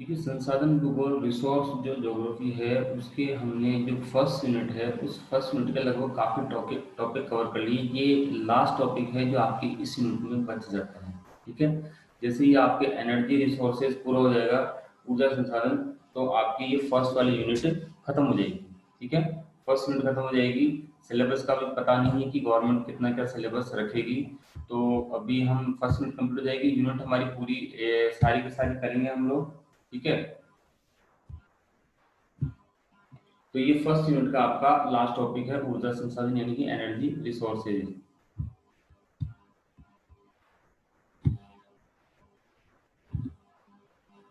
देखिए संसाधन भूगोल रिसोर्स जो ज्योग्राफी है उसके हमने जो फर्स्ट यूनिट है उस फर्स्ट यूनिट का लगभग काफ़ी टॉपिक टॉपिक कवर कर लिए। ये लास्ट टॉपिक है जो आपके इस यूनिट में बच जाता है। ठीक है, जैसे ही आपके एनर्जी रिसोर्सेज पूरा हो जाएगा, ऊर्जा संसाधन, तो आपकी ये फर्स्ट वाली यूनिट खत्म हो जाएगी। ठीक है, फर्स्ट यूनिट खत्म हो जाएगी। सिलेबस का भी पता नहीं है कि गवर्नमेंट कितना क्या सिलेबस रखेगी। तो अभी हम फर्स्ट यूनिट कंप्लीट हो जाएगी, यूनिट हमारी पूरी सारी की सारी करेंगे हम लोग। ठीक है, तो ये फर्स्ट यूनिट का आपका लास्ट टॉपिक है, ऊर्जा संसाधन यानी कि एनर्जी रिसोर्सेज।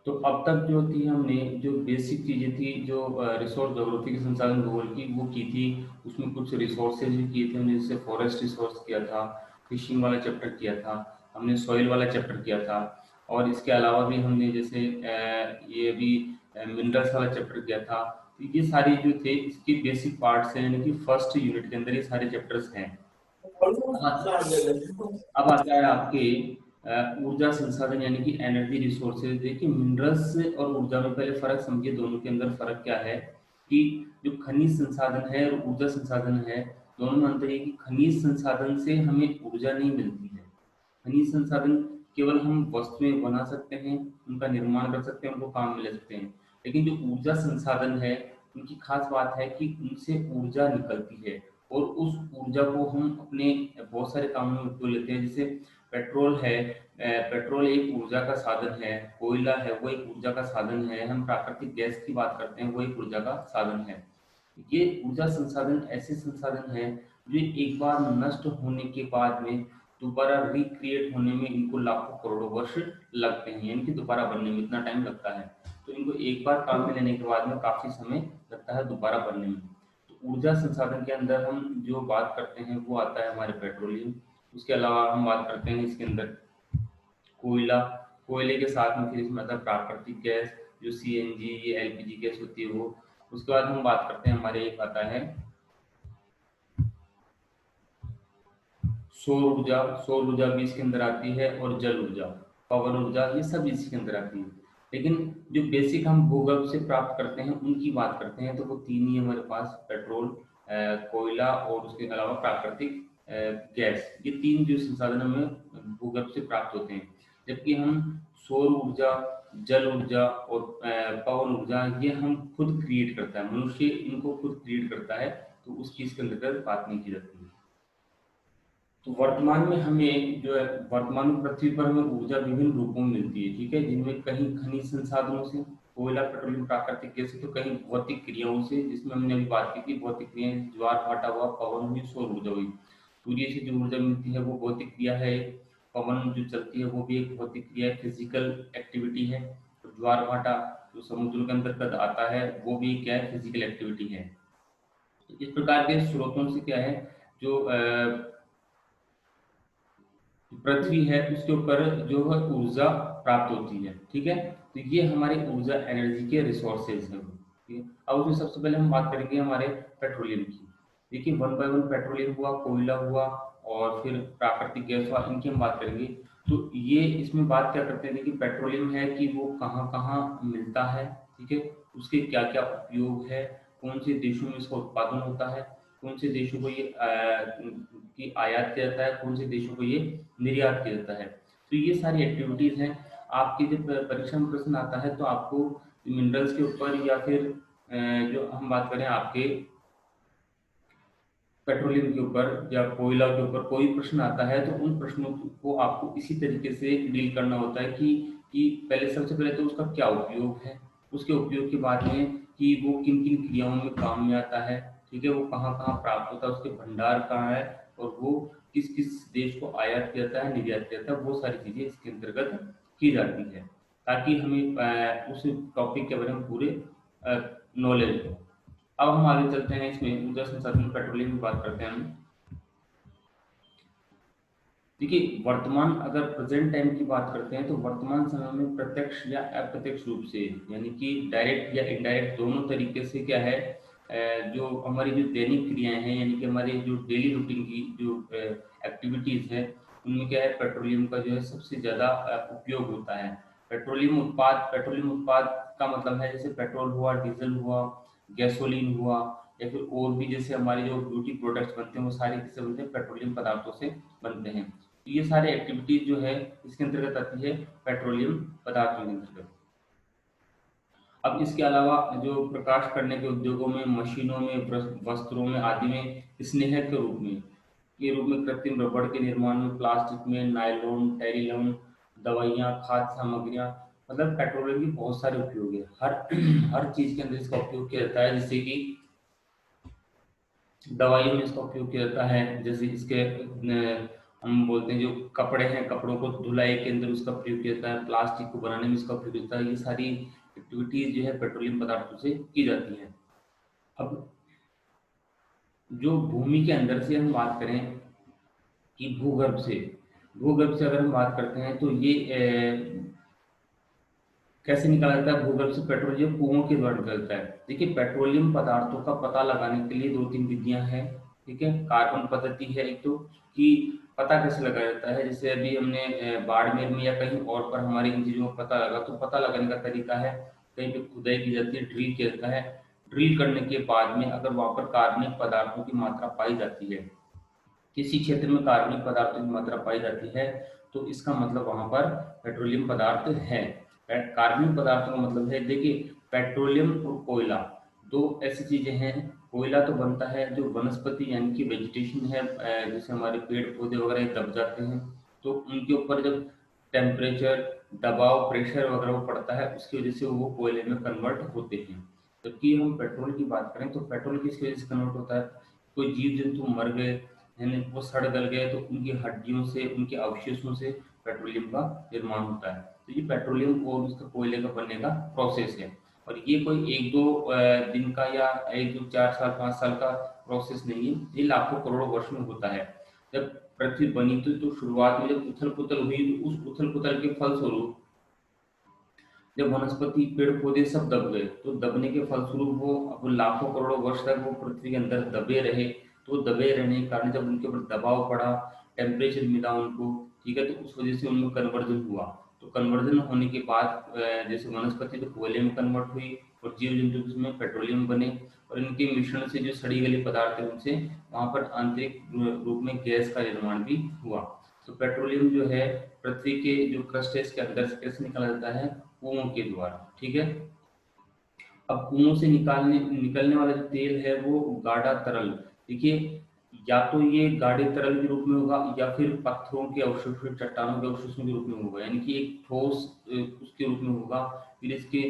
तो अब तक जो थी हमने जो बेसिक चीजें थी जो रिसोर्स ज्योग्राफी के संसाधन भूगोल की वो की थी। उसमें कुछ रिसोर्सेज भी किए थे हमने, जैसे फॉरेस्ट रिसोर्स किया था, फिशिंग वाला चैप्टर किया था, हमने सॉइल वाला चैप्टर किया था। और इसके अलावा भी हमने जैसे ये अभी मिनरल्स वाला चैप्टर किया था। तो ये सारी जो थे इसके बेसिक पार्ट्स हैं, यानी कि फर्स्ट यूनिट के अंदर ये सारे चैप्टर्स हैं। अब आता है आपके ऊर्जा संसाधन यानी कि एनर्जी रिसोर्सेज। देखिए मिनरल्स और ऊर्जा में पहले फर्क समझिए, दोनों के अंदर फर्क क्या है कि जो खनिज संसाधन है और ऊर्जा संसाधन है, दोनों में अंतर ये कि खनिज संसाधन से हमें ऊर्जा नहीं मिलती है। खनिज संसाधन केवल हम वस्तुएं बना सकते हैं, उनका निर्माण कर सकते हैं, उनको काम में ले सकते हैं। लेकिन जो ऊर्जा संसाधन है उनकी खास बात है कि उनसे ऊर्जा निकलती है और उस ऊर्जा को हम अपने बहुत सारे कामों में उपयोग लेते हैं। जैसे पेट्रोल है, पेट्रोल एक ऊर्जा का साधन है, कोयला है वो एक ऊर्जा का साधन है, हम प्राकृतिक गैस की बात करते हैं वो एक ऊर्जा का साधन है। ये ऊर्जा संसाधन ऐसे संसाधन हैं जो एक बार नष्ट होने के बाद में दोबारा रिक्रिएट होने में इनको लाखों करोड़ों वर्ष लगते हैं, यानी कि दोबारा बनने में इतना टाइम लगता है। तो इनको एक बार काम में लेने के बाद में काफी समय लगता है दोबारा बनने में। तो ऊर्जा संसाधन के अंदर हम जो बात करते हैं वो आता है हमारे पेट्रोलियम। उसके अलावा हम बात करते हैं इसके अंदर कोयला, कोयले के साथ में फिर इसमें आता है प्राकृतिक गैस, जो सीएनजी ये एलपीजी गैस होती है वो। उसके बाद हम बात करते हैं, हमारे एक आता है सौर ऊर्जा। सौर ऊर्जा भी इसके अंदर आती है, और जल ऊर्जा, पवन ऊर्जा, ये सब इसके अंदर आती है। लेकिन जो बेसिक हम भूगर्भ से प्राप्त करते हैं उनकी बात करते हैं तो वो तीन ही हमारे पास, पेट्रोल, कोयला और उसके अलावा प्राकृतिक गैस, ये तीन जो संसाधन हमें भूगर्भ से प्राप्त होते हैं। जबकि हम सौर ऊर्जा, जल ऊर्जा और पवन ऊर्जा ये हम खुद क्रिएट करता है, मनुष्य इनको खुद क्रिएट करता है, तो उस चीज के अंदर बात नहीं की जाती है। तो वर्तमान में हमें जो है, वर्तमान में पृथ्वी पर हमें ऊर्जा विभिन्न रूपों में मिलती है। ठीक है, जिनमें कहीं खनिज संसाधनों से, कोयला, पेट्रोलियम, प्राकृतिक गैस से, तो कहीं भौतिक क्रियाओं से, जिसमें हमने अभी बात की थी भौतिक क्रियाएं, ज्वार भाटा हुआ, पवन हुई, सौर ऊर्जा हुई। सूर्य से जो ऊर्जा मिलती है वो भौतिक क्रिया है। पवन जो चलती है वो भी एक भौतिक क्रिया है, फिजिकल एक्टिविटी है। तो ज्वार भाटा जो समुद्र के अंतर्गत आता है वो भी क्या है, फिजिकल एक्टिविटी है। तो इस प्रकार के स्रोतों से क्या है, जो पृथ्वी है उसके ऊपर जो है ऊर्जा प्राप्त होती है। ठीक है, तो ये हमारे ऊर्जा एनर्जी के रिसोर्सेज हैं। ठीक है, अब उसमें सबसे पहले हम बात करेंगे हमारे पेट्रोलियम की। देखिए वन बाय वन पेट्रोलियम हुआ, कोयला हुआ और फिर प्राकृतिक गैस हुआ, इनकी हम बात करेंगे। तो ये इसमें बात क्या करते हैं, देखिए पेट्रोलियम है कि वो कहाँ कहाँ मिलता है। ठीक है, उसके क्या क्या उपयोग है, कौन से देशों में इसका उत्पादन होता है, कौन से देशों को ये की आयात किया जाता है, कौन से देशों को ये निर्यात किया जाता है। तो ये सारी एक्टिविटीज हैं। आपके जब परीक्षा में प्रश्न आता है तो आपको मिनरल्स के ऊपर या फिर जो हम बात करें आपके पेट्रोलियम के ऊपर या कोयला के ऊपर कोई प्रश्न आता है, तो उन प्रश्नों को आपको इसी तरीके से डील करना होता है कि पहले सबसे पहले तो उसका क्या उपयोग है, उसके उपयोग के बाद में कि वो किन किन क्रियाओं में काम में आता है। ठीक है, वो कहाँ कहाँ प्राप्त होता है, उसके भंडार कहाँ है, और वो किस किस देश को आयात किया जाता है, निर्यात किया जाता है, वो सारी चीजें इसके अंतर्गत की जाती है, ताकि हमें उस टॉपिक के बारे में पूरे नॉलेज हो। अब हम आगे चलते हैं, इसमें ऊर्जा संसाधन पेट्रोलियम की बात करते हैं हम। देखिए वर्तमान, अगर प्रेजेंट टाइम की बात करते हैं तो वर्तमान समय में प्रत्यक्ष या अप्रत्यक्ष रूप से, यानी कि डायरेक्ट या इनडायरेक्ट दोनों तरीके से क्या है, जो हमारी जो दैनिक क्रियाएं हैं, यानी कि हमारे जो डेली रूटीन की जो एक्टिविटीज है, उनमें क्या है, पेट्रोलियम का जो है सबसे ज्यादा उपयोग होता है। पेट्रोलियम उत्पाद का मतलब है जैसे पेट्रोल हुआ, डीजल हुआ, गैसोलीन हुआ, या फिर और भी जैसे हमारे जो ब्यूटी प्रोडक्ट्स बनते हैं वो सारे किससे बनते हैं, पेट्रोलियम पदार्थों से बनते हैं। तो ये सारे एक्टिविटीज जो है इसके अंतर्गत आती है, पेट्रोलियम पदार्थों के अंतर्गत। अब इसके अलावा जो प्रकाश करने के उद्योगों में, मशीनों में, वस्त्रों में आदि में स्नेहक के रूप में कृत्रिम रबड़ के निर्माण में, प्लास्टिक में, नायलॉन, टेरिलॉन, दवाइयाँ, खाद्य सामग्रियाँ, मतलब पेट्रोलियम के बहुत सारे उपयोग है। हर हर चीज के अंदर इसका उपयोग किया जाता है। जैसे कि दवाइयों में इसका उपयोग किया जाता है, जैसे इसके हम बोलते हैं जो कपड़े हैं, कपड़ों को धुलाई के अंदर उसका प्रयोग किया जाता है, प्लास्टिक को बनाने में इसका उपयोग किया जाता है। ये सारी एक्टिविटीज जो है पेट्रोलियम पदार्थों से की जाती है। अब जो भूमि के अंदर से हम बात करें कि भूगर्भ से अगर हम बात करते हैं तो ये कैसे निकाला जाता है भूगर्भ से पेट्रोल, ये कुओं के द्वारा निकलता है। देखिए, पेट्रोलियम पदार्थों का पता लगाने के लिए दो तीन विधियां हैं। ठीक है, कार्बन पद्धति है एक तो, कि पता कैसे लगाया जाता है, जैसे अभी हमने बाड़मेर में या कहीं और पर हमारी इन चीजों का पता लगा, तो पता लगाने का तरीका है, कहीं पे खुदाई की जाती है, ड्रिल किया जाता है। ड्रिल करने के बाद में अगर वहां पर कार्बनिक पदार्थों की मात्रा पाई जाती है, किसी क्षेत्र में कार्बनिक पदार्थों की मात्रा पाई जाती है, तो इसका मतलब वहां पर पेट्रोलियम पदार्थ है। कार्बनिक पदार्थों का मतलब है, देखिए, पेट्रोलियम और कोयला दो ऐसी चीजें हैं। कोयला तो बनता है जो वनस्पति यानी कि वेजिटेशन है, जैसे हमारे पेड़ पौधे वगैरह दब जाते हैं, तो उनके ऊपर जब टेम्परेचर, दबाव, प्रेशर वगैरह वो पड़ता है, उसकी वजह से वो कोयले में कन्वर्ट होते हैं। जबकि हम पेट्रोल की बात करें तो पेट्रोल किसकी वजह से कन्वर्ट होता है, कोई जीव जंतु मर गए, यानी वो सड़ गल गए, तो उनकी हड्डियों से, उनके अवशेषों से पेट्रोलियम का निर्माण होता है। तो ये पेट्रोलियम और उसका कोयले का बनने का प्रोसेस है। और ये कोई एक दो दिन का या एक दो 4 साल 5 साल का प्रोसेस नहीं है, ये लाखों करोड़ों वर्ष में होता है। जब पृथ्वी बनी थी तो शुरुआत में जब उथल पुथल हुई, तो उस उथल पुथल के फलस्वरूप जब वनस्पति, पेड़ पौधे सब दब गए, तो दबने के फलस्वरूप वो अब लाखों करोड़ों वर्ष तक वो पृथ्वी के अंदर दबे रहे। तो दबे रहने के कारण जब उनके ऊपर दबाव पड़ा, टेम्परेचर मिला उनको, ठीक है, तो उस वजह से उनमें कन्वर्जन हुआ। तो कन्वर्जन होने के बाद जैसे वनस्पति तो कोयले में कन्वर्ट हुई, और जीव जंतु उसमें पेट्रोलियम बने, और इनके मिश्रण से जो सड़ी गली पदार्थ है उनसे वहां पर आंतरिक रूप में गैस का निर्माण भी हुआ। तो पेट्रोलियम जो है पृथ्वी के जो क्रस्ट है इसके अंदर से कैसे निकाला जाता है, कुओं के द्वारा। ठीक है, अब कुओं से निकलने वाला जो तेल है वो गाढ़ा तरल, देखिए, या तो ये गाढ़े तरल के रूप में होगा, या फिर पत्थरों के अवशेषों, चट्टानों के अवशेषों के रूप में होगा, यानी कि एक ठोस उसके रूप में होगा। फिर इसके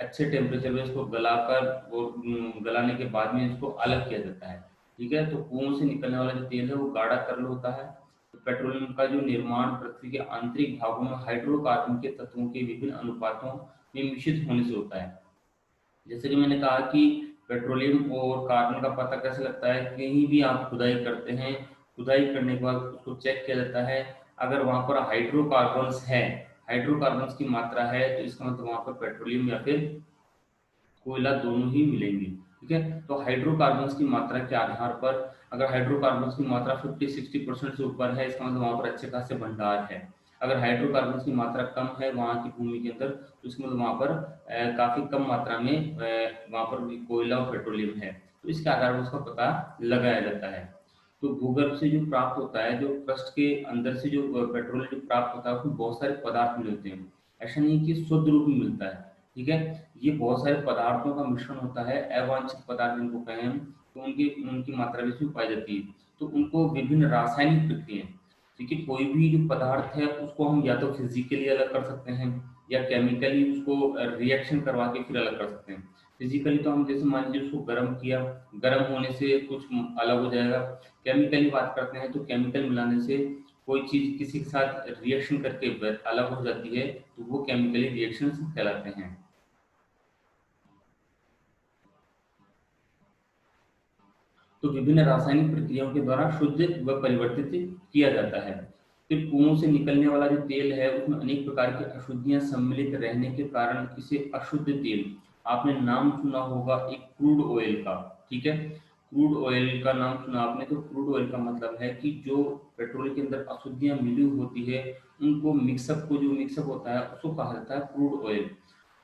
अच्छे टेम्परेचर में इसको गलाकर और गलाने के बाद में इसको अलग किया जाता है। ठीक है, तो कुओं से निकलने वाला जो तेल है वो गाढ़ा तरल होता है। तो पेट्रोलियम का जो निर्माण पृथ्वी के आंतरिक भागों में हाइड्रोकार्बन के तत्वों के विभिन्न अनुपातों में मिश्रित होने से होता है। जैसे कि मैंने कहा कि पेट्रोलियम और कार्बन का पता कैसे लगता है, कहीं भी आप खुदाई करते हैं, खुदाई करने के बाद उसको चेक किया जाता है, अगर वहां पर हाइड्रोकार्बन्स है, हाइड्रोकार्बन्स की मात्रा है, तो इसका मतलब वहां पर पेट्रोलियम या फिर कोयला दोनों ही मिलेंगे। ठीक है, तो हाइड्रोकार्बन्स की मात्रा के आधार पर, अगर हाइड्रोकार्बन्स की मात्रा 50-60% से ऊपर है, इसका मतलब वहां पर अच्छे खासे भंडार है। अगर हाइड्रोकार्बन्स की मात्रा कम है वहां की भूमि के अंदर, तो इसका मतलब वहां पर काफी कम मात्रा में वहां पर कोयला और पेट्रोलियम है। तो इसके आधार पर उसका पता लगाया जाता है। तो भूगर्भ से जो प्राप्त होता है, जो क्रस्ट के अंदर से जो पेट्रोल जो प्राप्त होता है, उसमें बहुत सारे पदार्थ मिले होते हैं। ऐसा नहीं कि शुद्ध रूप में मिलता है। ठीक है, ये बहुत सारे पदार्थों का मिश्रण होता है, अवांछित पदार्थ जिनको कहें हम, तो उनकी उनकी मात्रा भी इसमें पाई जाती है। तो उनको विभिन्न रासायनिक प्रक्रिया, देखिए, कोई भी जो पदार्थ है उसको हम या तो फिजिकली अलग कर सकते हैं, या केमिकली उसको रिएक्शन करवा के फिर अलग कर सकते हैं। फिजिकली तो हम जैसे मान लीजिए उसको गर्म किया, गर्म होने से कुछ अलग हो जाएगा। केमिकली बात करते हैं तो केमिकल मिलाने से कोई चीज किसी के साथ रिएक्शन करके अलग हो जाती है, तो वो केमिकली रिएक्शन कहलाते हैं। तो विभिन्न रासायनिक प्रक्रियाओं के द्वारा शुद्ध व परिवर्तित किया जाता है। फिर कुओं से निकलने वाला जो तेल है उसमें अनेक प्रकार की अशुद्धियां सम्मिलित रहने के कारण इसे अशुद्ध तेल, आपने नाम सुना होगा एक क्रूड ऑयल का। ठीक है, क्रूड ऑयल का नाम सुना आपने, तो क्रूड ऑयल का मतलब है कि जो पेट्रोल के अंदर अशुद्धियां मिली होती है, उनको मिक्सअप को जो मिक्सअप होता है उसको कहा जाता है क्रूड ऑयल।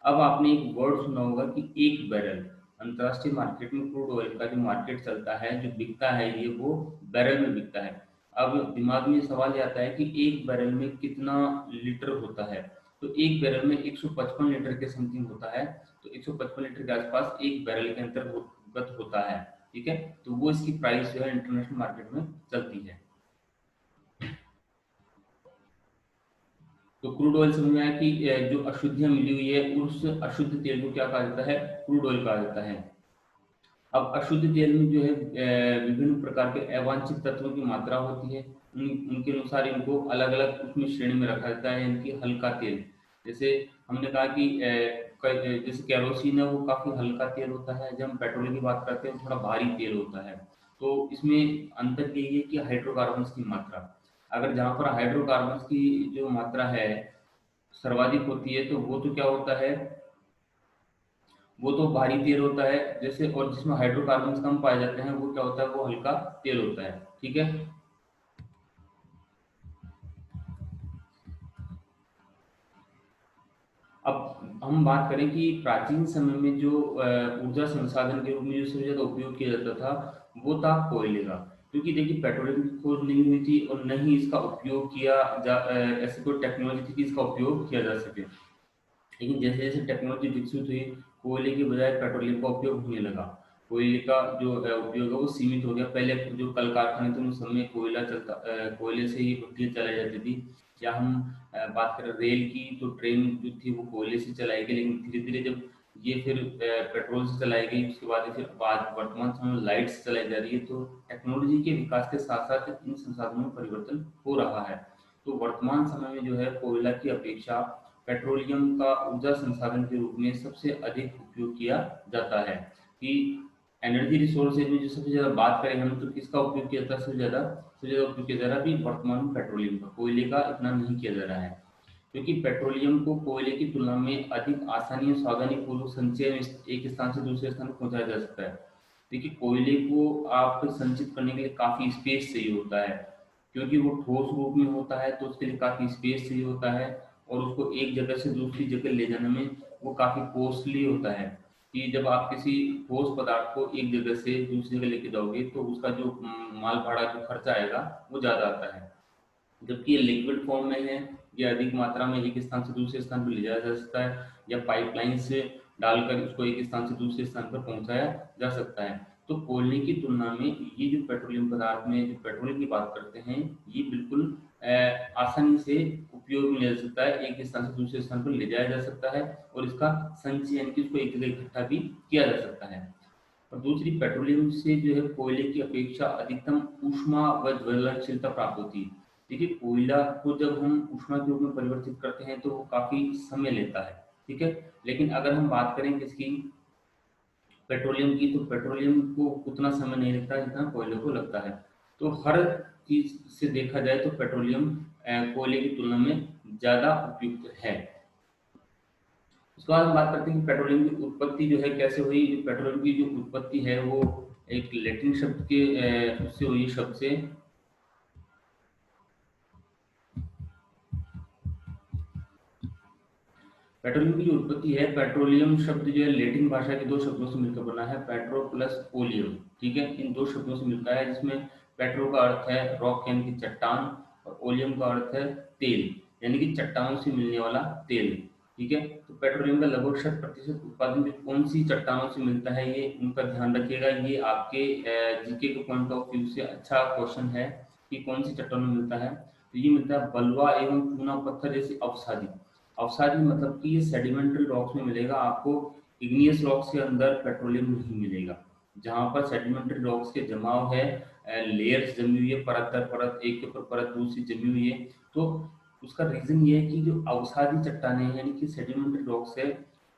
अब आपने एक वर्ड सुना होगा कि एक बैरल। अंतरराष्ट्रीय मार्केट में क्रूड ऑयल का जो मार्केट चलता है, जो बिकता है, ये वो बैरल में बिकता है। अब दिमाग में सवाल ये आता है कि एक बैरल में कितना लीटर होता है। तो एक बैरल में 155 लीटर के समथिंग होता है। तो 155 लीटर के आसपास एक बैरल के अंतर्गत होता है। ठीक है, तो वो इसकी प्राइस जो है इंटरनेशनल मार्केट में चलती है। तो क्रूड ऑयल समझ में आया कि जो अशुद्धियां मिली हुई है उस अशुद्ध तेल को क्या कहा जाता है, क्रूड ऑयल कहा जाता है। अब अशुद्ध तेल में जो है विभिन्न प्रकार के अवांछित तत्वों की मात्रा होती है। उनके अनुसार इनको अलग अलग उसमें श्रेणी में रखा जाता है। इनकी हल्का तेल, जैसे हमने कहा कि जैसे कैरोसिन है वो काफी हल्का तेल होता है। जब हम पेट्रोल की बात करते हैं वो थोड़ा भारी तेल होता है। तो इसमें अंतर यही है कि हाइड्रोकार्बन की मात्रा, अगर जहाँ पर हाइड्रोकार्बन की जो मात्रा है सर्वाधिक होती है, तो वो तो क्या होता है, वो तो भारी तेल होता है। जैसे और जिसमें हाइड्रोकार्बन कम पाए जाते हैं वो क्या होता है, वो हल्का तेल होता है। ठीक है। अब हम बात करें कि प्राचीन समय में जो ऊर्जा संसाधन के रूप में जो सबसे ज्यादा उपयोग किया जाता था, वो था कोयले का। क्योंकि देखिए पेट्रोलियम की खोज नहीं हुई थी और न ही इसका उपयोग किया ऐसी कोई टेक्नोलॉजी थी कि इसका उपयोग किया जा सके। लेकिन जैसे जैसे टेक्नोलॉजी विकसित हुई, कोयले के बजाय पेट्रोलियम का उपयोग होने लगा। कोयले का जो उपयोग है वो सीमित हो गया। पहले जो कल कारखाने थे उन सब में कोयला कोयले से ही भट्टियां चलाई जाती थी। या हम बात करें रेल की, तो ट्रेन जो थी वो कोयले से चलाई गई। लेकिन धीरे धीरे जब ये फिर पेट्रोल से चलाई गई, उसके बाद फिर बाद वर्तमान समय में लाइट से चलाई जा रही है। तो टेक्नोलॉजी के विकास के साथ साथ इन संसाधनों में परिवर्तन हो रहा है। तो वर्तमान समय में जो है कोयला की अपेक्षा पेट्रोलियम का ऊर्जा संसाधन के रूप में सबसे अधिक उपयोग किया जाता है। कि एनर्जी रिसोर्सेज में जो सबसे ज़्यादा बात करें हम, तो किसका उपयोग किया जाता है, सबसे ज़्यादा उपयोग किया जा रहा है अभी वर्तमान में पेट्रोलियम का। कोयले का इतना नहीं किया जा रहा है, क्योंकि पेट्रोलियम को कोयले की तुलना में अधिक आसानी और सावधानी पूर्वक संचय में एक स्थान से दूसरे स्थान पर पहुंचाया जा सकता है। देखिए कोयले को आप संचित करने के लिए काफ़ी स्पेस चाहिए होता है। क्योंकि वो ठोस रूप में होता है तो उसके लिए काफ़ी स्पेस चाहिए होता है। और उसको एक जगह से दूसरी जगह ले जाने में वो काफ़ी कॉस्टली होता है। कि जब आप किसी ठोस पदार्थ को एक जगह से दूसरी जगह लेके जाओगे तो उसका जो माल भाड़ा जो खर्चा आएगा वो ज़्यादा आता है। जबकि ये लिक्विड फॉर्म में है, ये अधिक मात्रा में एक स्थान से दूसरे स्थान पर ले जाया जा सकता है, या पाइपलाइन से डालकर उसको एक स्थान से दूसरे स्थान पर पहुंचाया जा सकता है। तो कोयले की तुलना में ये जो पेट्रोलियम पदार्थ में जो पेट्रोल की बात करते हैं, ये बिल्कुल आसानी से उपयोग में लिया जा सकता है, एक स्थान से दूसरे स्थान पर ले जाया जा सकता है। और इसका संचय यानी कि उसको एक जगह इकट्ठा भी किया जा सकता है। और दूसरी, पेट्रोलियम से जो है कोयले की अपेक्षा अधिकतम ऊष्मा व ज्वलनशीलता प्राप्त होती है। देखिए कोयला को जब हम ऊष्मा के रूप में परिवर्तित करते हैं तो वो काफी समय लेता है। ठीक है। लेकिन अगर हम बात करें किसकी, पेट्रोलियम की, तो पेट्रोलियम को उतना समय नहीं लगता जितना कोयले को लगता है। तो हर चीज से देखा जाए तो पेट्रोलियम कोयले की तुलना में ज्यादा उपयुक्त है। उसके बाद हम बात करते हैं कि पेट्रोलियम की उत्पत्ति जो है कैसे हुई। पेट्रोलियम की जो उत्पत्ति है वो एक लैटिन शब्द के उससे हुई, शब्द से। पेट्रोलियम की जो उत्पत्ति है, पेट्रोलियम शब्द जो है लैटिन भाषा के दो शब्दों से मिलकर बना है, पेट्रो प्लस ओलियम। ठीक है, इन दो शब्दों से मिलता है, जिसमें पेट्रो का अर्थ है रॉक यानी कि चट्टान, और ओलियम का अर्थ है तेल यानी कि चट्टानों से मिलने वाला तेल। ठीक है। तो पेट्रोलियम का लगभग 60% उत्पादन जो कौन सी चट्टानों से मिलता है, ये उनका ध्यान रखिएगा। ये आपके जीके के पॉइंट ऑफ व्यू से अच्छा क्वेश्चन है कि कौन सी चट्टानों में मिलता है। तो ये मिलता है बलुआ एवं चूना पत्थर जैसे अवसादी। अवसादी मतलब कि ये सेडिमेंट्री रॉक्स में मिलेगा आपको। इग्नियस रॉक्स के अंदर पेट्रोलियम नहीं मिलेगा। जहां पर सेडिमेंट्री रॉक्स के जमाव है, लेयर्स जमी हुई है, परत दर परत, एक के ऊपर परत दूसरी जमी हुई है। तो उसका रीजन ये है कि जो अवसादी चट्टानें हैं यानी कि सेडिमेंट्री रॉक्स है,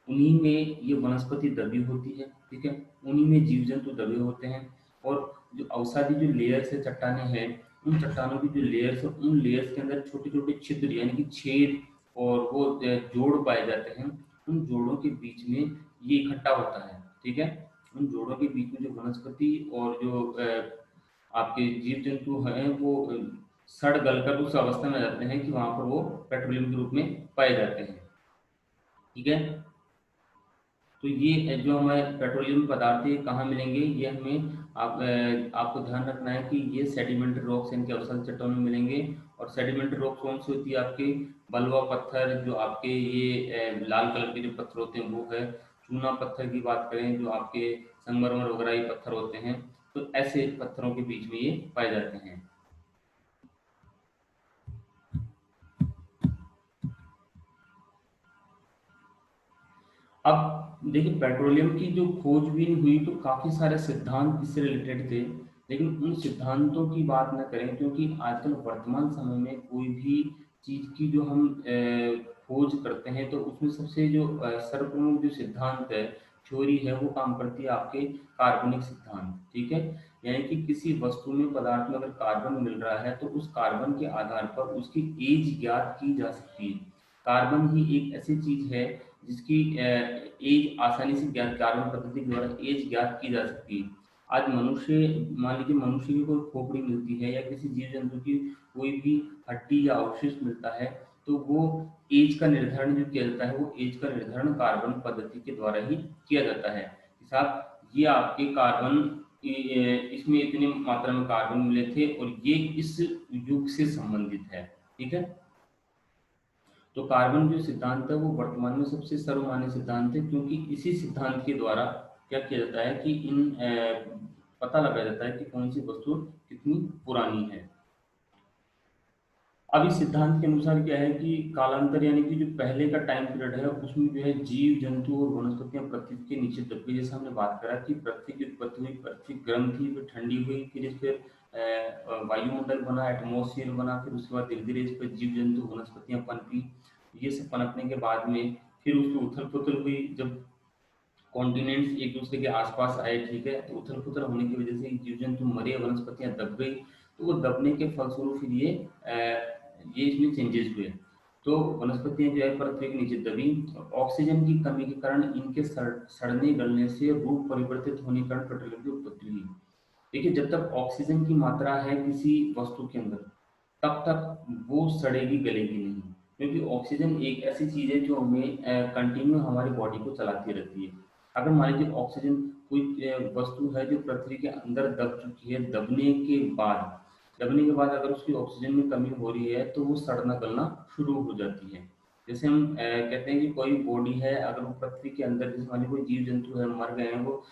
उन्हीं में ये वनस्पति दबी होती है। ठीक है, उन्हीं में जीव जंतु दबे होते हैं। और जो अवसादी जो लेयर्स है, चट्टानें हैं, उन चट्टानों की जो लेयर्स है, उन लेयर्स के अंदर छोटे छोटे छिद्र यानी कि छेद और वो जोड़ पाए जाते हैं। उन जोड़ों के बीच में ये इकट्ठा होता है। ठीक है। उन जोड़ों के बीच में जो वनस्पति और जो आपके जीव जंतु हैं वो सड़ गलकर उस अवस्था में आ जाते हैं कि वहां पर वो पेट्रोलियम के रूप में पाए जाते हैं। ठीक है। तो ये जो हमारे पेट्रोलियम पदार्थ है कहाँ मिलेंगे, ये हमें आपको ध्यान रखना है कि ये सेडिमेंट्री रॉक्स यानी कि अवसाद चट्टानों में मिलेंगे। और सेडिमेंट्री रॉक कौन सी होती है आपके, बलुआ पत्थर, जो आपके ये लाल कलर के जो पत्थर होते हैं वो है। चूना पत्थर की बात करें जो आपके संगमरमर वगैरह ये पत्थर होते हैं, तो ऐसे पत्थरों के बीच में ये पाए जाते हैं। अब देखिए पेट्रोलियम की जो खोजबीन हुई तो काफी सारे सिद्धांत इससे रिलेटेड थे, लेकिन उन सिद्धांतों की बात न करें, क्योंकि आजकल वर्तमान समय में कोई भी चीज की जो हम खोज करते हैं तो उसमें सबसे जो सर्वप्रमुख जो सिद्धांत है, थ्योरी है, वो काम करती है आपके कार्बनिक सिद्धांत। ठीक है, यानी कि किसी वस्तु में, पदार्थ में अगर कार्बन मिल रहा है तो उस कार्बन के आधार पर उसकी एज ज्ञात की जा सकती है। कार्बन ही एक ऐसी चीज है जिसकी एज आसानी से ज्ञात, कार्बन पद्धति के द्वारा एज ज्ञात की जा सकती है। आज मनुष्य, मान लीजिए मनुष्य की कोई खोपड़ी मिलती है या किसी जीव जंतु की कोई भी हड्डी या अवशेष मिलता है, तो वो एज का निर्धारण जो किया जाता है, वो एज का निर्धारण कार्बन पद्धति के द्वारा ही किया जाता है कि साहब ये आपके कार्बन, इसमें इतनी मात्रा में कार्बन मिले थे और ये इस युग से संबंधित है। ठीक है, तो कार्बन जो सिद्धांत है वो वर्तमान में सबसे सर्वमान्य सिद्धांत है, क्योंकि इसी सिद्धांत के द्वारा क्या किया जाता है कि पता लगाया जाता है कि कौन सी वस्तु कितनी पुरानी है। अब इस सिद्धांत के अनुसार क्या है कि कालांतर यानी कि जो पहले का टाइम पीरियड है उसमें जो है जीव जंतु और वनस्पतियां पृथ्वी के नीचे दब गई। जैसे हमने बात करा कि पृथ्वी की उत्पत्ति हुई, पृथ्वी गर्म थी, फिर ठंडी हुई, फिर इस पर वायुमंडल बना, एटमोसफियर बना, फिर उसके बाद धीरे धीरे इस पर जीव जंतु वनस्पतियां पनपी। ये सब पनपने के बाद में फिर उसकी उथल पुथल हुई, जब कॉन्टिनेंट्स एक दूसरे के आसपास आए। ठीक है, तो उथल पुथल होने की वजह से जीव जंतु मरे, वनस्पतियां दब गई। तो वो दबने के फलस्वरूप फिर ये इसमें चेंजेस हुए। तो वनस्पतियां जो है पृथ्वी के नीचे दबी, और ऑक्सीजन की कमी के कारण इनके सड़ने गलने से रूप परिवर्तित होने के कारण पेट्रोलियम की उत्पत्ति हुई। देखिए जब तक ऑक्सीजन की मात्रा है किसी वस्तु के अंदर, तब तक वो सड़ेगी गलेगी नहीं, क्योंकि ऑक्सीजन एक ऐसी चीज है जो हमें कंटिन्यू हमारी बॉडी को चलाती रहती है। अगर मान लीजिए ऑक्सीजन कोई वस्तु है जो पृथ्वी के अंदर दब चुकी है, दबने के बाद अगर उसकी ऑक्सीजन में कमी हो रही है तो वो सड़ना गलना शुरू हो जाती है। जैसे हम कहते हैं कि कोई बॉडी है, अगर वो पृथ्वी के अंदर, जैसे मान लीजिए कोई जीव जंतु है मर गए हैं, वो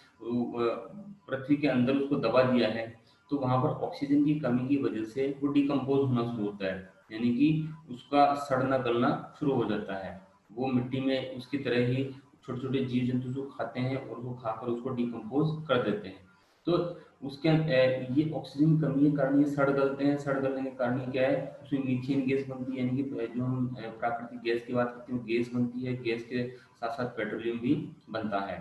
पृथ्वी के अंदर उसको दबा दिया है, तो वहां पर ऑक्सीजन की कमी की वजह से वो डिकम्पोज होना शुरू होता है, यानी कि उसका सड़ना गलना शुरू हो जाता है। वो मिट्टी में उसकी तरह ही छोटे छोटे जीव जंतु जो खाते हैं और वो खाकर उसको डिकम्पोज कर देते हैं। तो उसके ये ऑक्सीजन की कमी के कारण ये सड़ गलते हैं। सड़ गलने के कारण ये क्या है, उसमें मीथेन गैस बनती है, यानी कि जो हम प्राकृतिक गैस की बात करते हैं गैस बनती है, गैस के साथ साथ पेट्रोलियम भी बनता है।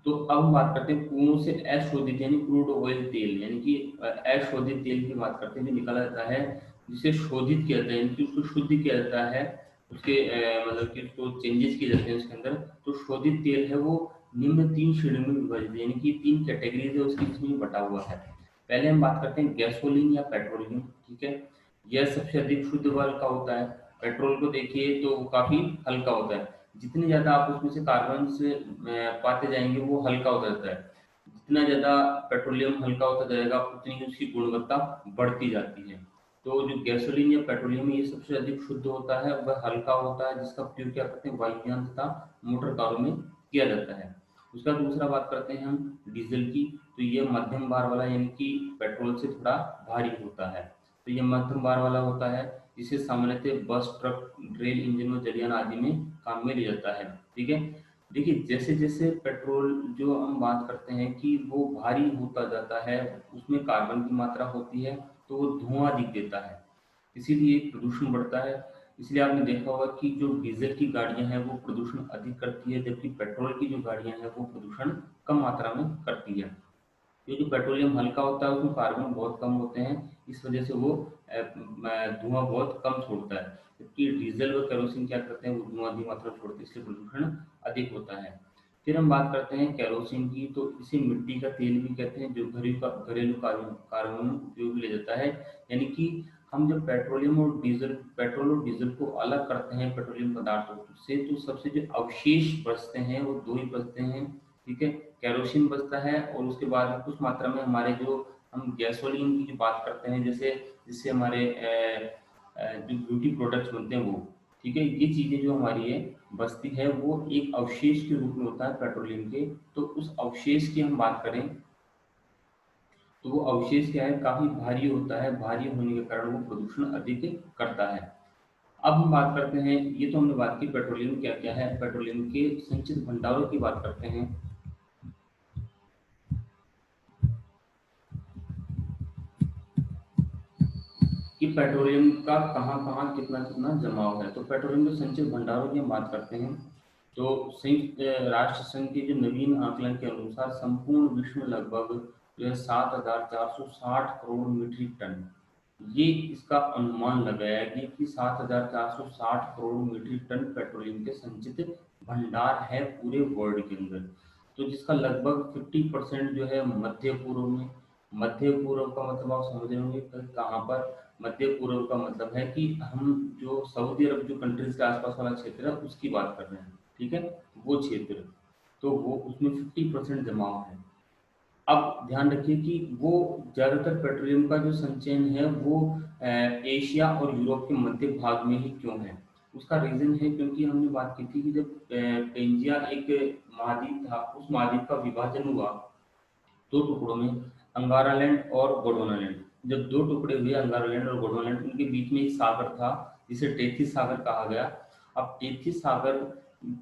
तो अब हम बात करते हैं कुओं से अशोधित यानी क्रूड ऑयल तेल, यानी कि अशोधित तेल की बात करते हैं जो निकाला जाता है, जिसे शोधित किया जाता है, यानी कि उसको शुद्ध किया जाता है, उसके मतलब कि उसको चेंजेस किए जाते हैं उसके अंदर। तो शोधित तेल है वो निम्न तीन श्रेणियों में विभाजित है, यानी कि तीन कैटेगरीज है उसकी, जिसमें बटा हुआ है। पहले हम बात करते हैं गैसोलीन या पेट्रोलियम। ठीक है, यह सबसे अधिक शुद्ध वर्ग का होता है। पेट्रोल को देखिए तो वो काफी हल्का होता है, जितनी ज्यादा आप उसमें से कार्बन से पाते जाएंगे वो हल्का होता जाता है। जितना ज्यादा पेट्रोलियम हल्का होता जाएगा उतनी ही उसकी गुणवत्ता बढ़ती जाती है। तो जो गैसोलीन या पेट्रोलियम है ये सबसे अधिक शुद्ध होता है, वह हल्का होता है, जिसका उपयोग क्या करते हैं वायुयान तथा मोटर कारों में किया जाता है। उसका दूसरा बात करते हैं हम डीजल की। तो ये मध्यम भार वाला, यानी कि पेट्रोल से थोड़ा भारी होता है। तो ये मध्यम भार वाला होता है, जिसे सामान्यतः बस, ट्रक, रेल इंजन और जलयान आदि में काम में लिया जाता है। ठीक है, देखिए जैसे जैसे पेट्रोल जो हम बात करते हैं कि वो भारी होता जाता है, उसमें कार्बन की मात्रा होती है, तो वो धुआं अधिक देता है, इसीलिए प्रदूषण बढ़ता है। इसलिए आपने देखा होगा कि जो डीजल की गाड़ियां हैं वो प्रदूषण अधिक करती है, जबकि पेट्रोल की जो गाड़ियां हैं वो प्रदूषण कम मात्रा में करती है। क्योंकि पेट्रोलियम हल्का होता है, उसमें कार्बन बहुत कम होते हैं, इस वजह से वो धुआं बहुत कम छोड़ता है। जबकि डीजल और केरोसिन क्या करते हैं, वो धुआं अधिक मात्रा में छोड़ते हैं, इसलिए प्रदूषण अधिक होता है। फिर हम बात करते हैं केरोसिन की। तो इसे मिट्टी का तेल भी कहते हैं, जो घरेलू घरेलू कार्बन कार्बन में उपयोग में लिया जाता है, यानी कि हम जब पेट्रोल और डीजल को अलग करते हैं पेट्रोलियम पदार्थों से, तो सबसे जो अवशेष बचते हैं वो दो ही बचते हैं, ठीक है। केरोसिन बचता है, और उसके बाद कुछ मात्रा में हमारे जो हम गैसोलीन की जो बात करते हैं, जैसे जिससे हमारे जो ब्यूटी प्रोडक्ट्स बनते हैं वो, ठीक है, ये चीजें जो हमारी है बचती है, वो एक अवशेष के रूप में होता है पेट्रोलियम के। तो उस अवशेष की हम बात करें, तो वो अवशेष क्या है, काफी भारी होता है, भारी होने के कारण वो प्रदूषण अधिक करता है। अब हम बात करते हैं, ये तो हमने बात की पेट्रोलियम क्या क्या है, पेट्रोलियम के संचित भंडारों की बात करते हैं कि पेट्रोलियम का कहाँ कहाँ कितना कितना जमाव है। तो पेट्रोलियम के संचित भंडारों की हम बात करते हैं, तो संयुक्त राष्ट्र संघ के जो नवीन आकलन के अनुसार संपूर्ण विश्व में लगभग जो है 7,460 करोड़ मीट्रिक टन, ये इसका अनुमान लगाया गया कि 7,460 करोड़ मीट्रिक टन पेट्रोलियम के संचित भंडार है पूरे वर्ल्ड के अंदर। तो जिसका लगभग 50% जो है मध्य पूर्व में। मध्य पूर्व का मतलब आप समझ रहे होंगे कहाँ पर। मध्य पूर्व का मतलब है कि हम जो सऊदी अरब जो कंट्रीज के आसपास वाला क्षेत्र है उसकी बात कर रहे हैं, ठीक है, वो क्षेत्र। तो वो उसमें 50% जमाव है। अब ध्यान रखिए कि वो ज्यादातर पेट्रोलियम का जो संचयन है वो एशिया और यूरोप के मध्य भाग में ही क्यों है। उसका रीजन है क्योंकि हमने बात की थी कि जब पेंजिया एक महाद्वीप था, उस महाद्वीप का विभाजन हुआ दो टुकड़ों में, अंगारालैंड और गोंडवानालैंड। जब दो टुकड़े हुए अंगारालैंड और गोंडवानालैंड, उनके बीच में एक सागर था जिसे टेथिस सागर कहा गया। अब टेथिस सागर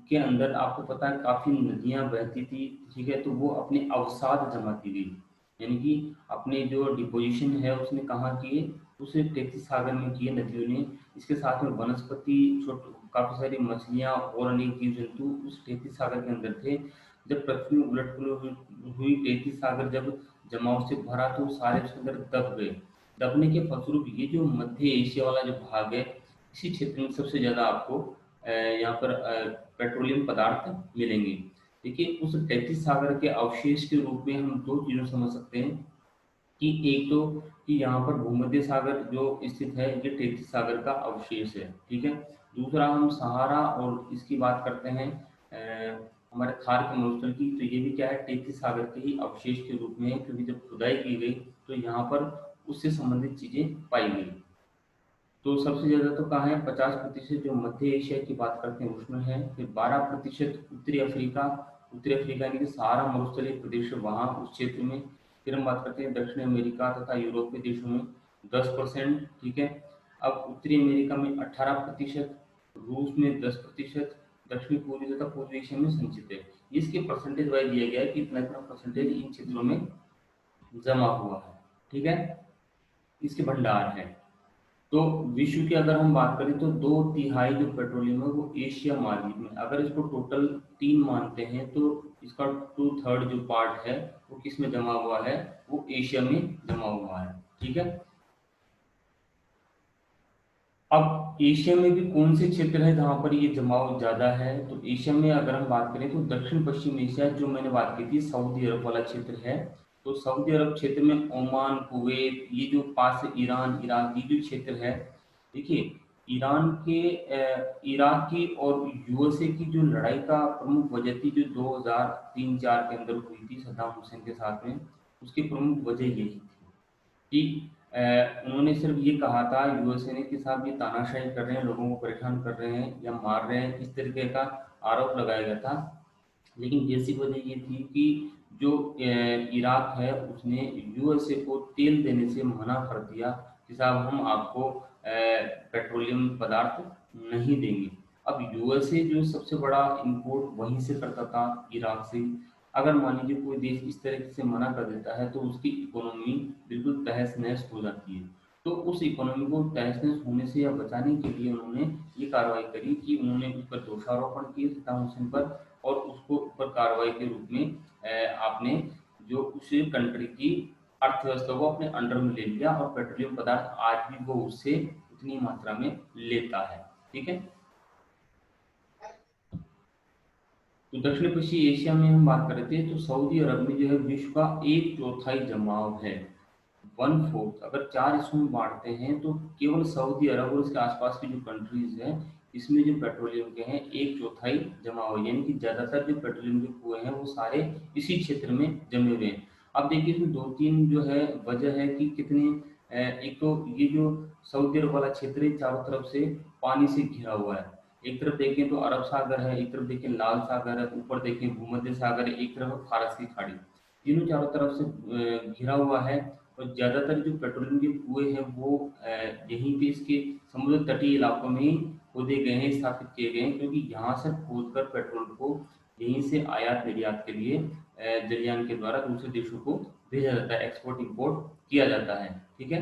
के अंदर आपको पता है काफी नदियां बहती थी, ठीक है, तो वो अपने अवसाद जमा की गई, यानी कि अपने जो डिपोजिशन है उसने कहाँ किए, उसे टेथिस सागर में किए नदियों ने। इसके साथ में वनस्पति, छोट काफी सारी मछलियां और अनेक जीव जंतु उस टेथिस सागर के अंदर थे। जब पृथ्वी उलट पुलट हुई, टेथिस सागर जब जमाव से भरा तो सारे उसके अंदर दब गए। दबने के फलस्वरूप ये जो मध्य एशिया वाला जो भाग है, इसी क्षेत्र में सबसे ज्यादा आपको यहाँ पर पेट्रोलियम पदार्थ मिलेंगे। देखिए उस टेथिस सागर के अवशेष के रूप में हम दो चीजें समझ सकते हैं कि एक तो कि यहाँ पर भूमध्य सागर जो स्थित है ये टेथिस सागर का अवशेष है, ठीक है। दूसरा हम सहारा और इसकी बात करते हैं हमारे थार के मरुस्थल की, तो ये भी क्या है, टेथिस सागर के ही अवशेष के रूप में है, क्योंकि जब खुदाई की गई तो यहाँ पर उससे संबंधित चीजें पाई गई। तो सबसे ज्यादा तो कहाँ है, 50% जो मध्य एशिया की बात करते हैं उसमें है, फिर 12% उत्तरी अफ्रीका। उत्तरी अफ्रीका यानी कि सहारा मरुस्थलीय प्रदेश है वहाँ उस क्षेत्र में। फिर हम बात करते हैं दक्षिण अमेरिका तथा यूरोप के देशों में 10%, ठीक है। अब उत्तरी अमेरिका में 18%, रूस में 10%, दक्षिण पूर्वी तथा पूर्वी एशिया में संचित है। इसके परसेंटेज वाइज दिया गया है कि इतना इतना परसेंटेज इन क्षेत्रों में जमा हुआ है, ठीक है, इसके भंडार है। तो विश्व की अगर हम बात करें तो 2/3 जो पेट्रोलियम है वो एशिया महाद्वीप में, अगर इसको टोटल 3 मानते हैं तो इसका 2/3 जो पार्ट है वो किस में जमा हुआ है, वो एशिया में जमा हुआ है, ठीक है। अब एशिया में भी कौन से क्षेत्र है जहां पर ये जमाव ज्यादा है, तो एशिया में अगर हम बात करें तो दक्षिण पश्चिम एशिया जो मैंने बात की थी सऊदी अरब वाला क्षेत्र है। तो सऊदी अरब क्षेत्र में ओमान, कुवैत, ये जो पास है ईरान, इराक, ये जो क्षेत्र है, देखिए ईरान के इराक की और यूएसए की जो लड़ाई का प्रमुख वजह थी जो 2003-4 के अंदर हुई थी सद्दाम हुसैन के साथ में, उसकी प्रमुख वजह यही थी कि उन्होंने सिर्फ ये कहा था यूएसए ने कि साहब ये तानाशाही कर रहे हैं, लोगों को परेशान कर रहे हैं या मार रहे हैं, इस तरीके का आरोप लगाया गया था। लेकिन बेसिक वजह ये थी कि जो इराक है उसने यूएसए को तेल देने से मना कर दिया कि साहब हम आपको पेट्रोलियम पदार्थ नहीं देंगे। अब यूएसए जो सबसे बड़ा इंपोर्ट वहीं से करता था, इराक से। अगर मान लीजिए कोई देश इस तरीके से मना कर देता है तो उसकी इकोनॉमी बिल्कुल तहस नहस हो जाती है। तो उस इकोनॉमी को तहस नहस होने से या बचाने के लिए उन्होंने ये कार्रवाई करी कि उन्होंने उस पर दोषारोपण किए सद्दाम हुसैन पर, और उसको ऊपर कार्रवाई के रूप में आपने जो उस कंट्री की अर्थव्यवस्था को अपने अंडर में ले लिया, और पेट्रोलियम पदार्थ आज भी वो उससे उतनी मात्रा में लेता है, ठीक है। तो दक्षिण पश्चिमी एशिया में हम बात कर रहे थे, तो सऊदी अरब में जो है विश्व का 1/4 जमाव है। वन फोर्थ अगर चार हिस्सों में बांटते हैं तो केवल सऊदी अरब और इसके आसपास की जो कंट्रीज हैं इसमें जो पेट्रोलियम के हैं एक चौथाई जमा हुआ है। यानी कि ज़्यादातर जो पेट्रोलियम के कुएं हैं वो सारे इसी क्षेत्र में जमे हुए हैं। अब देखिए इसमें दो तीन जो है वजह है कि कितने एक तो ये जो सऊदी अरब वाला क्षेत्र है चारों तरफ से पानी से घिरा हुआ है। एक तरफ देखें तो अरब सागर है, एक तरफ देखें लाल सागर है, ऊपर देखें भूमध्य सागर है, एक तरफ है फारस की खाड़ी। तीनों चारों तरफ से घिरा हुआ है। और ज़्यादातर जो पेट्रोलियम के कुएं हैं वो यहीं पे इसके समुद्र तटीय इलाकों में ही खोदे गए हैं, स्थापित किए गए हैं, क्योंकि यहाँ से खोदकर पेट्रोल को यहीं से आयात निर्यात के लिए जलयान के द्वारा दूसरे देशों को भेजा जाता है, एक्सपोर्ट इंपोर्ट किया जाता है। ठीक है।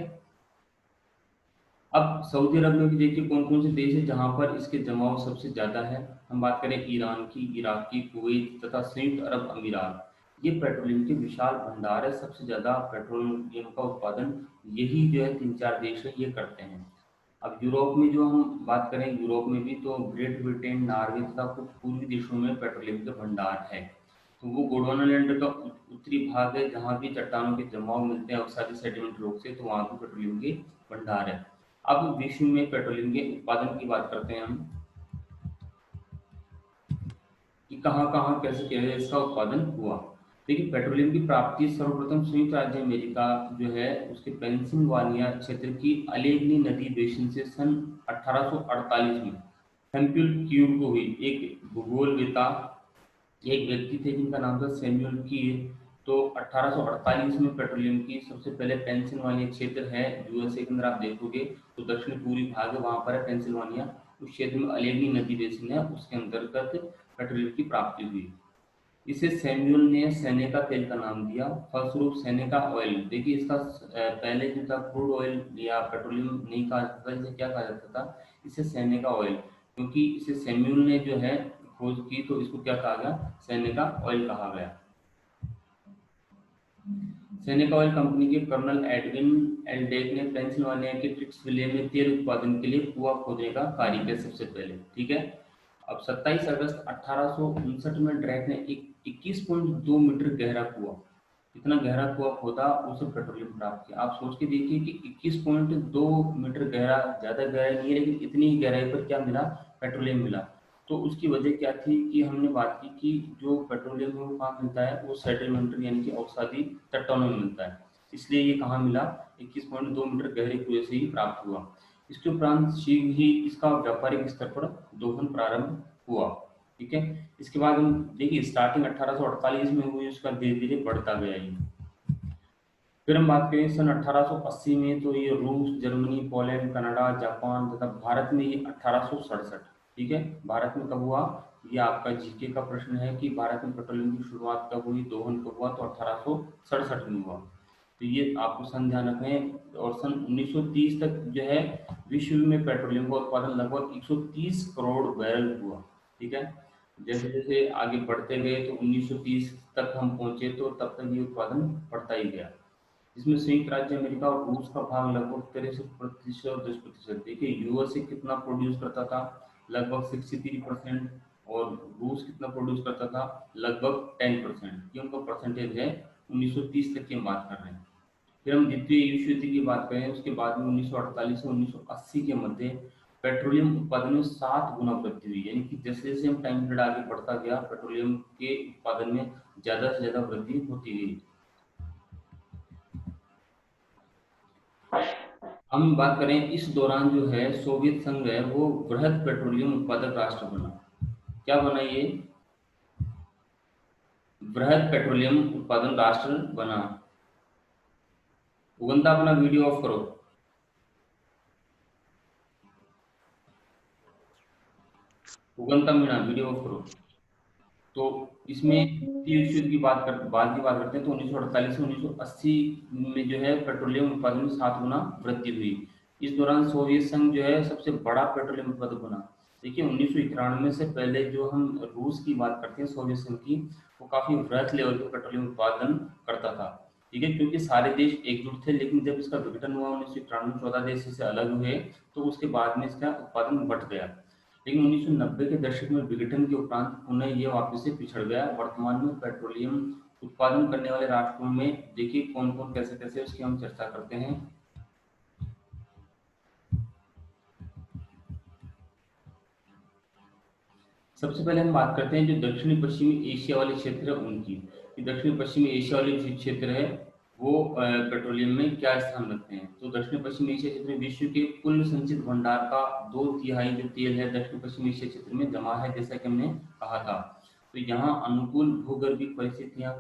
अब सऊदी अरब में भी देखिए कौन कौन से देश है जहां पर इसके जमाव सबसे ज़्यादा है। हम बात करें ईरान की, इराक की, कुवैत तथा संयुक्त अरब अमीरात। ये पेट्रोलियम के विशाल भंडार है, सबसे ज़्यादा पेट्रोलियम का उत्पादन यही जो है तीन चार देश है ये करते हैं। अब यूरोप में जो हम बात करें, यूरोप में भी तो ग्रेट ब्रिटेन, नॉर्वे तथा कुछ पूर्वी देशों में पेट्रोलियम के भंडार है। तो वो गोंडवानालैंड का उत्तरी भाग है जहाँ भी चट्टानों के जमाव मिलते हैं अवसादी सेडिमेंट रोक से, तो वहाँ भी पेट्रोलियम के भंडार है। अब विश्व में पेट्रोलियम के उत्पादन की बात करते हैं हम कि कहाँ कहाँ कैसे कैसे इसका उत्पादन हुआ। देखिए पेट्रोलियम की प्राप्ति सर्वप्रथम संयुक्त राज्य अमेरिका जो है उसके पेंसिल्वानिया क्षेत्र की अलेगनी नदी बेसिन से सन 1848 में हेम्प्यूल क्यूर को हुई। एक भूगोलवेता एक व्यक्ति थे जिनका नाम था सैमुअल कीर। तो 1848 में पेट्रोलियम की सबसे पहले पेंसिल्वानिया क्षेत्र है यूएसए के अंदर आप देखोगे तो दक्षिण पूर्वी भाग है वहां पर है पेंसिल्वानिया। उस क्षेत्र में अलेगनी नदी बेसिन है उसके अंतर्गत पेट्रोलियम की प्राप्ति हुई। इसे सैमुअल ने सेनेका तेल का नाम दिया। फलस्वरूप सेनेका ऑयल, देखिए इसका पहले जो था क्रूड ऑयल या पेट्रोलियम नहीं कहा जाता था, इसे क्या कहा जाता था, इसे सेनेका ऑयल। क्योंकि इसे सैमुअल ने जो है खोज की तो इसको क्या कहा गया, सेनेका ऑयल कहा गया। सेनेका ऑयल कंपनी के कर्नल एडविन एल्डेक ने पेंसिल्वानिया के ट्रिक्सविले में तेल उत्पादन के लिए कुआं खोदने का कार्य किया सबसे पहले। ठीक है। अब 27 अगस्त 1859 में ड्रैक ने एक 21.2 मीटर गहरा कुआं, इतना गहरा कुआं खोदा, उसे पेट्रोलियम प्राप्त किया। आप सोच के देखिए कि 21.2 मीटर गहरा, ज़्यादा गहराई नहीं है लेकिन इतनी ही गहराई पर क्या मिला, पेट्रोलियम मिला। तो उसकी वजह क्या थी कि हमने बात की कि जो पेट्रोलियम है वो कहाँ मिलता है, वो सेटलमेंट यानी कि अवसादी चट्टानों में मिलता है। इसलिए ये कहाँ मिला, 21.2 मीटर गहरे कुएं से ही प्राप्त हुआ। इसके उपरांत शीघ्र ही इसका व्यापारिक स्तर पर दोहन प्रारंभ हुआ। ठीक है। इसके बाद हम देखिए स्टार्टिंग 1848 में हुई, उसका धीरे धीरे बढ़ता गया ये। फिर हम बात करें सन 1880 में, तो ये रूस, जर्मनी, पोलैंड, कनाडा, जापान तथा भारत में ये 1867। ठीक है। भारत में कब हुआ, ये आपका जीके का प्रश्न है कि भारत में पेट्रोलियम की शुरुआत कब हुई, दोहन कब हुआ, तो 1867 में हुआ। तो ये आपको सन ध्यान रखना। और सन 1930 तक जो है विश्व में पेट्रोलियम का उत्पादन लगभग 130 करोड़ बैरल हुआ। ठीक है। जैसे जैसे आगे बढ़ते गए तो 1930 तक हम पहुंचे, तो तब तक ये उत्पादन बढ़ता ही गया। इसमें संयुक्त राज्य अमेरिका और रूस का भाग लगभग 63% और 10%। देखिए यूएसए कितना प्रोड्यूस करता था, लगभग 63%। और रूस कितना प्रोड्यूस करता था, लगभग 10%। ये उनका परसेंटेज है। 1930 तक की हम बात कर रहे हैं। फिर हम द्वितीय विश्व युद्ध की बात करें, उसके बाद में 1948 से 1980 के मध्य पेट्रोलियम उत्पादन में 7 गुना वृद्धि हुई। यानी कि जैसे जैसे हम टाइम पीरियड आगे बढ़ता गया पेट्रोलियम के उत्पादन में ज़्यादा से ज़्यादा वृद्धि होती गई। हम बात करें इस दौरान जो है सोवियत संघ है वो वृहद पेट्रोलियम उत्पादक राष्ट्र बना। क्या बना ये, वृहद पेट्रोलियम उत्पादन राष्ट्र बना। उगंता अपना वीडियो ऑफ करो। उगंता मीणा वीडियो ऑफ करो। तो इसमें द्वितीय विश्व युद्ध की बाद की बात करते हैं, तो 1948 से 1980 में जो है पेट्रोलियम उत्पादन में 7 गुना वृद्धि हुई। इस दौरान सोवियत संघ जो है सबसे बड़ा पेट्रोलियम उत्पादक बना। देखिए 1991 से पहले जो हम रूस की बात करते हैं सोवियत संघ की, वो काफी वृहद लेवल पर पेट्रोलियम उत्पादन करता था। ठीक है, क्योंकि सारे देश एकजुट थे। लेकिन जब इसका विघटन हुआ 1991, 14 देश से अलग हुए, तो उसके बाद में इसका उत्पादन बढ़ गया। लेकिन 1990 के दशक में विघटन के उपरांत पुनः ये वापस से पिछड़ गया। वर्तमान में पेट्रोलियम उत्पादन करने वाले राष्ट्रों में देखिए कौन कौन कैसे कैसे, उसकी हम चर्चा करते हैं। सबसे पहले हम बात करते हैं जो दक्षिणी पश्चिमी एशिया वाले क्षेत्र है उनकी। दक्षिणी पश्चिमी एशिया वाले जो क्षेत्र है वो पेट्रोलियम में क्या स्थान रखते हैं। तो दक्षिण पश्चिमी एशिया क्षेत्र में विश्व के कुल संचित भंडार का 2/3 जो तेल है दक्षिण पश्चिमी एशिया क्षेत्र में जमा है, जैसा कि हमने कहा था। तो यहाँ अनुकूल भूगर्भीय परिस्थितियां,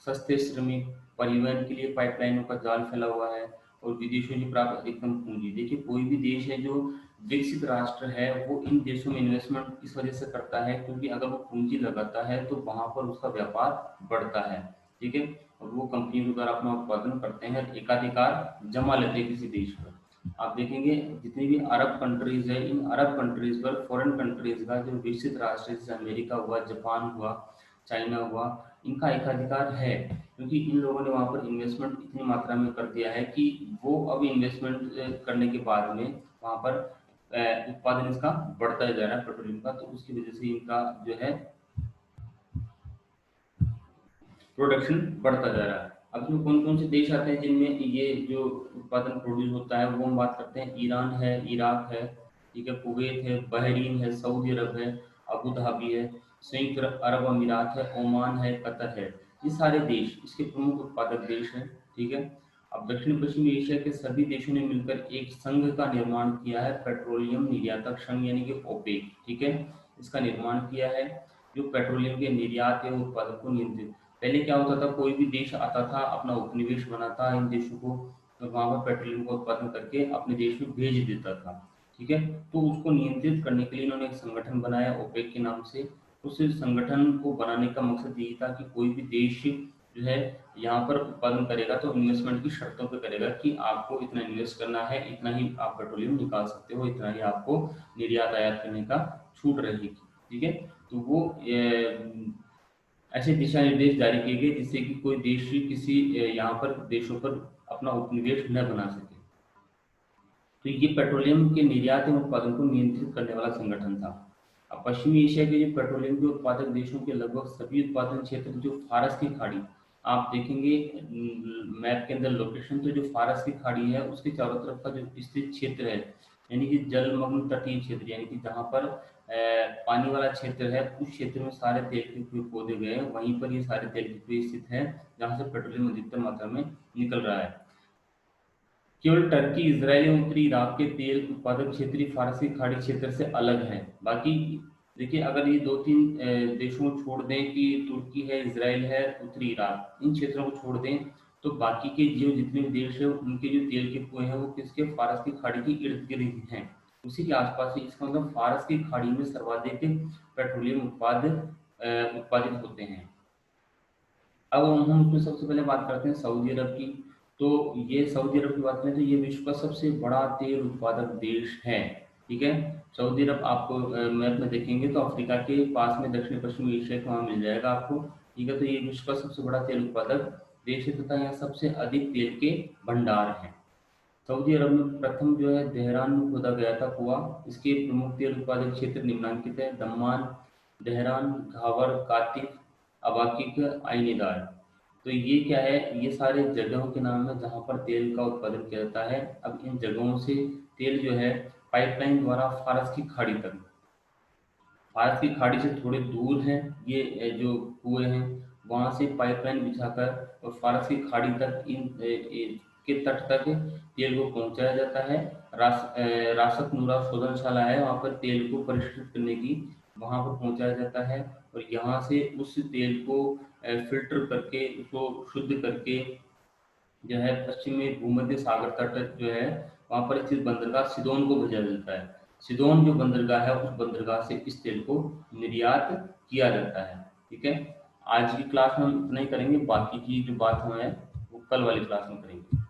सस्ते श्रमिक, परिवहन के लिए पाइपलाइनों का जाल फैला हुआ है और विदेशों से प्राप्त अधिकतम पूंजी। देखिए कोई भी देश है जो विकसित राष्ट्र है वो इन देशों में इन्वेस्टमेंट इस वजह से करता है क्योंकि अगर वो पूंजी लगाता है तो वहां पर उसका व्यापार बढ़ता है, ठीक है, और वो कंपनियों के द्वारा अपना उत्पादन करते हैं, एकाधिकार जमा लेते हैं किसी देश पर। आप देखेंगे जितनी भी अरब कंट्रीज है, इन अरब कंट्रीज पर फॉरेन कंट्रीज का जो विकसित राष्ट्र है जैसे अमेरिका हुआ, जापान हुआ, चाइना हुआ, इनका एकाधिकार है क्योंकि इन लोगों ने वहां पर इन्वेस्टमेंट इतनी मात्रा में कर दिया है कि वो अब इन्वेस्टमेंट करने के बाद में वहां पर उत्पादन इसका बढ़ता जा रहा है पेट्रोलियम का, तो उसकी वजह से इनका जो है प्रोडक्शन बढ़ता जा रहा है। अब इसमें कौन कौन से देश आते हैं जिनमें ये जो उत्पादन प्रोड्यूस होता है वो हम बात करते हैं। ईरान है, इराक है, ठीक है, कुवैत है, बहरीन है, सऊदी अरब है, अबू धाबी है, संयुक्त अरब अमीरात है, ओमान है, कतर है। ये सारे देश इसके प्रमुख उत्पादक देश हैं, ठीक है। अब दक्षिण पश्चिमी एशिया के सभी देशों ने मिलकर एक संघ का निर्माण किया है, पेट्रोलियम निर्यातक संघ यानी कि ओपेक, ठीक है, इसका निर्माण किया है जो पेट्रोलियम के निर्यात एवं उत्पादन को नियंत्रित। पहले क्या होता था, कोई भी देश आता था, अपना उपनिवेश बनाता इन देशों को और वहां पर पेट्रोलियम का उत्पादन करके अपने देश में भेज देता था, ठीक है। तो उसको नियंत्रित करने के लिए इन्होंने एक संगठन बनाया ओपेक के नाम से। उस संगठन को बनाने का मकसद यही था कि कोई भी देश जो है यहाँ पर उत्पादन करेगा तो इन्वेस्टमेंट की शर्तों पे करेगा कि आपको इतना इन्वेस्ट करना है, इतना ही आप पेट्रोलियम निकाल सकते हो, इतना ही आपको निर्यात आयात करने का छूट रहेगी, ठीक है। तो वो ऐसे दिशा निर्देश जारी किए गए जिससे कि कोई देश किसी यहाँ पर देशों पर अपना उपनिवेश न बना सके। तो ये पेट्रोलियम के निर्यात एवं उत्पादन को नियंत्रित करने वाला संगठन था। अब पश्चिमी एशिया के जो पेट्रोलियम के उत्पादक देशों के लगभग सभी उत्पादन क्षेत्र जो फारस की खाड़ी, आप देखेंगे मैप के अंदर लोकेशन, तो जो फारस की खाड़ी है उसके चारों तरफ का जो विस्तृत क्षेत्र है यानी कि जलमग्न तटीय क्षेत्र यानी कि जहाँ पर पानी वाला क्षेत्र है, उस क्षेत्र में सारे तेल के कुएं खोदे गए हैं, वहीं पर ये सारे तेल के कुएं स्थित हैं जहाँ से पेट्रोलियम अधिकतर मात्रा में निकल रहा है। केवल टर्की, इजराइल एवं उत्तरी इराक के तेल उत्पादक क्षेत्रीय फारसी खाड़ी क्षेत्र से अलग है। बाकी देखिए अगर ये दो तीन देशों को छोड़ दें कि तुर्की है, इजराइल है, उत्तरी इराक, इन क्षेत्रों को छोड़ दें तो बाकी के जो जितने भी देश है उनके जो तेल के कुएं हैं वो किसके, फारस की खाड़ी के इर्द गिर्द हैं, उसी के आसपास ही। इसका मतलब फारस की खाड़ी में सर्वाधिक पेट्रोलियम उत्पादित होते हैं। अब हम उसमें सबसे पहले बात करते हैं सऊदी अरब की। तो ये सऊदी अरब की बात करें तो ये विश्व का सबसे बड़ा तेल उत्पादक देश है, ठीक है। सऊदी अरब आपको मैप में देखेंगे तो अफ्रीका के पास में दक्षिण पश्चिमी एशिया के वहाँ मिल जाएगा आपको, ठीक है। तो ये विश्व का सबसे बड़ा तेल उत्पादक देश है तथा यहाँ सबसे अधिक तेल के भंडार हैं। सऊदी अरब में प्रथम जो है तेहरान में खोदा गया था कुआं। इसके प्रमुख तेल उत्पादक क्षेत्र निम्नलिखित है: दम्मान, तेहरान, घावर, कातिफ, अबाकिक, आइनिदार। तो ये क्या है, ये सारे जगहों के नाम है जहाँ पर तेल का उत्पादन किया जाता है। अब इन जगहों से तेल जो है पाइपलाइन द्वारा फारस की खाड़ी तक, फारस की खाड़ी से थोड़े दूर हैं ये जो कुएं हैं, वहां से पाइपलाइन बिछाकर और फारस की खाड़ी तक के तट तक तेल को पहुंचाया जाता है। रासत नूरा शोधनशाला है, वहां पर तेल को परिष्कृत करने की वहां पर पहुंचाया जाता है और यहाँ से उस तेल को फिल्टर करके उसको शुद्ध करके जो है पश्चिम में भूमध्य सागर तट जो है वहां पर स्थित बंदरगाह सिदोन को भेजा जाता है। सिदोन जो बंदरगाह है उस बंदरगाह से इस तेल को निर्यात किया जाता है, ठीक है। आज की क्लास में हम इतना ही करेंगे, बाकी की जो बात है वो कल वाली क्लास में करेंगे।